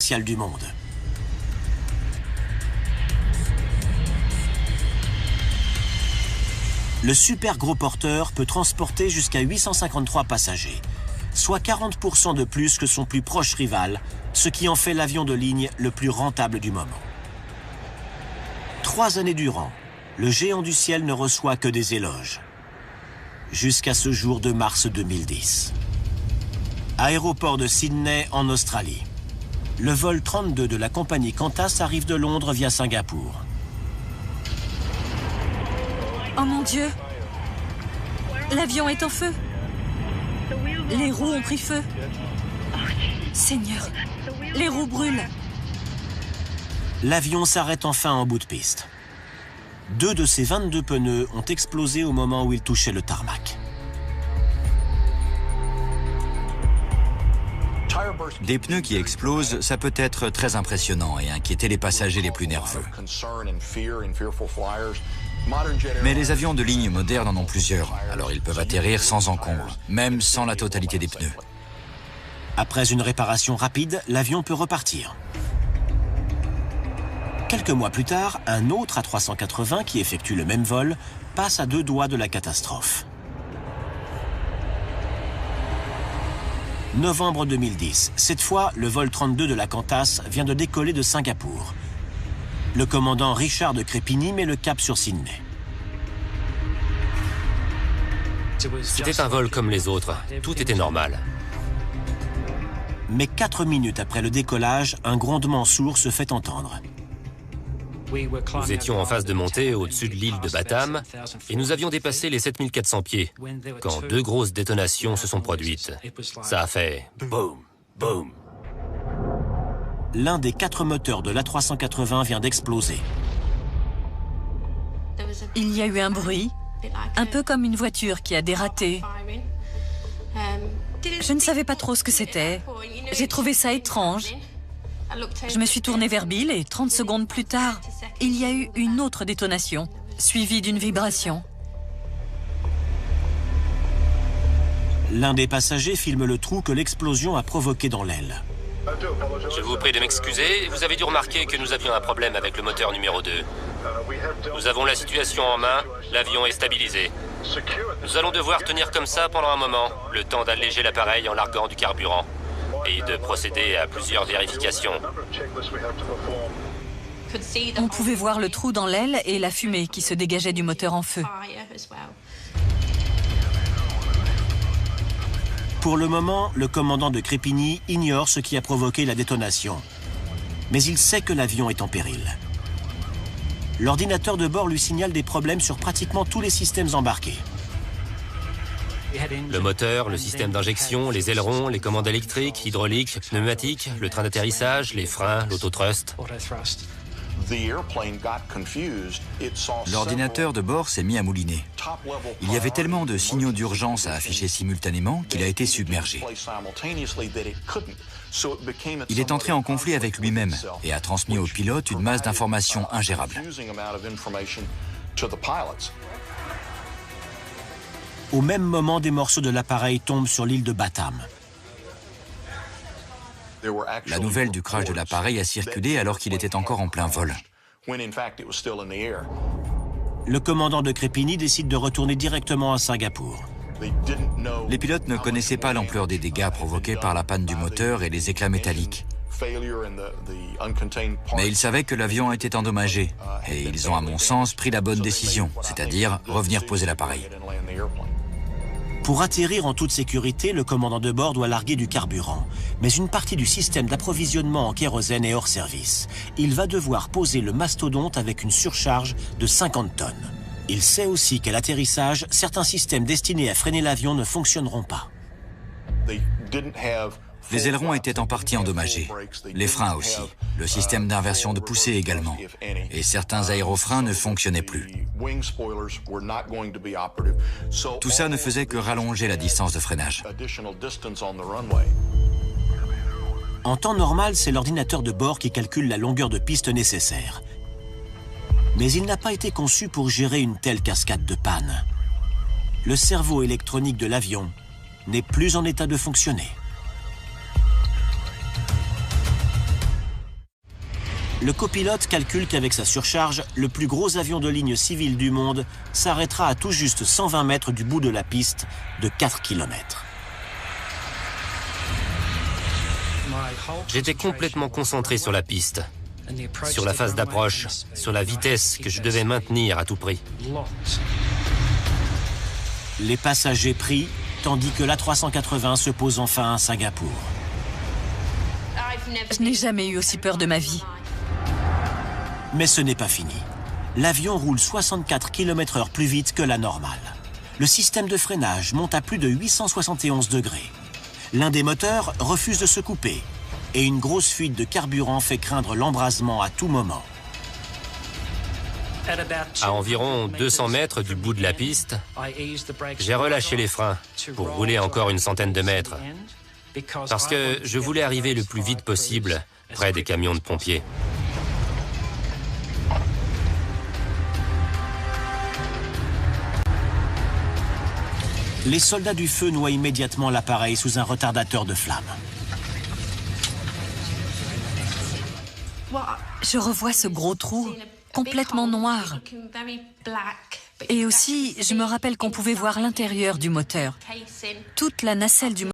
commercial du monde. Le super gros porteur peut transporter jusqu'à 853 passagers, soit 40% de plus que son plus proche rival, ce qui en fait l'avion de ligne le plus rentable du moment. 3 années durant, le géant du ciel ne reçoit que des éloges. Jusqu'à ce jour de mars 2010. Aéroport de Sydney en Australie. Le vol 32 de la compagnie Qantas arrive de Londres via Singapour. Oh mon Dieu! L'avion est en feu! Les roues ont pris feu! Seigneur, les roues brûlent! L'avion s'arrête enfin en bout de piste. 2 de ses 22 pneus ont explosé au moment où il touchait le tarmac. Des pneus qui explosent, ça peut être très impressionnant et inquiéter les passagers les plus nerveux. Mais les avions de ligne modernes en ont plusieurs, alors ils peuvent atterrir sans encombre, même sans la totalité des pneus. Après une réparation rapide, l'avion peut repartir. Quelques mois plus tard, un autre A380 qui effectue le même vol passe à 2 doigts de la catastrophe. Novembre 2010. Cette fois, le vol 32 de la Qantas vient de décoller de Singapour. Le commandant Richard de Crépigny met le cap sur Sydney. C'était un vol comme les autres. Tout était normal. Mais 4 minutes après le décollage, un grondement sourd se fait entendre. Nous étions en phase de montée au-dessus de l'île de Batam et nous avions dépassé les 7400 pieds quand 2 grosses détonations se sont produites. Ça a fait boum, boum. L'un des 4 moteurs de l'A380 vient d'exploser. Il y a eu un bruit, un peu comme une voiture qui a dératé. Je ne savais pas trop ce que c'était. J'ai trouvé ça étrange. Je me suis tournée vers Bill et 30 secondes plus tard, il y a eu une autre détonation, suivie d'une vibration. L'un des passagers filme le trou que l'explosion a provoqué dans l'aile. Je vous prie de m'excuser, vous avez dû remarquer que nous avions un problème avec le moteur numéro 2. Nous avons la situation en main, l'avion est stabilisé. Nous allons devoir tenir comme ça pendant un moment, le temps d'alléger l'appareil en larguant du carburant et de procéder à plusieurs vérifications. On pouvait voir le trou dans l'aile et la fumée qui se dégageait du moteur en feu. Pour le moment, le commandant de Crépigny ignore ce qui a provoqué la détonation. Mais il sait que l'avion est en péril. L'ordinateur de bord lui signale des problèmes sur pratiquement tous les systèmes embarqués. Le moteur, le système d'injection, les ailerons, les commandes électriques, hydrauliques, pneumatiques, le train d'atterrissage, les freins, l'autotrust. L'ordinateur de bord s'est mis à mouliner. Il y avait tellement de signaux d'urgence à afficher simultanément qu'il a été submergé. Il est entré en conflit avec lui-même et a transmis au pilote une masse d'informations ingérables. Au même moment, des morceaux de l'appareil tombent sur l'île de Batam. La nouvelle du crash de l'appareil a circulé alors qu'il était encore en plein vol. Le commandant de Crépigny décide de retourner directement à Singapour. Les pilotes ne connaissaient pas l'ampleur des dégâts provoqués par la panne du moteur et les éclats métalliques. Mais ils savaient que l'avion était endommagé et ils ont, à mon sens, pris la bonne décision, c'est-à-dire revenir poser l'appareil. Pour atterrir en toute sécurité, le commandant de bord doit larguer du carburant. Mais une partie du système d'approvisionnement en kérosène est hors service. Il va devoir poser le mastodonte avec une surcharge de 50 tonnes. Il sait aussi qu'à l'atterrissage, certains systèmes destinés à freiner l'avion ne fonctionneront pas. Les ailerons étaient en partie endommagés, les freins aussi, le système d'inversion de poussée également, et certains aérofreins ne fonctionnaient plus. Tout ça ne faisait que rallonger la distance de freinage. En temps normal, c'est l'ordinateur de bord qui calcule la longueur de piste nécessaire. Mais il n'a pas été conçu pour gérer une telle cascade de panne. Le cerveau électronique de l'avion n'est plus en état de fonctionner. Le copilote calcule qu'avec sa surcharge, le plus gros avion de ligne civile du monde s'arrêtera à tout juste 120 mètres du bout de la piste de 4 km. J'étais complètement concentré sur la piste, sur la phase d'approche, sur la vitesse que je devais maintenir à tout prix. Les passagers prient, tandis que l'A380 se pose enfin à Singapour. Je n'ai jamais eu aussi peur de ma vie. Mais ce n'est pas fini. L'avion roule 64 km/h plus vite que la normale. Le système de freinage monte à plus de 871 degrés. L'un des moteurs refuse de se couper et une grosse fuite de carburant fait craindre l'embrasement à tout moment. À environ 200 mètres du bout de la piste, j'ai relâché les freins pour rouler encore une centaine de mètres, parce que je voulais arriver le plus vite possible près des camions de pompiers. Les soldats du feu noient immédiatement l'appareil sous un retardateur de flammes. Je revois ce gros trou complètement noir. Et aussi, je me rappelle qu'on pouvait voir l'intérieur du moteur. Toute la nacelle du moteur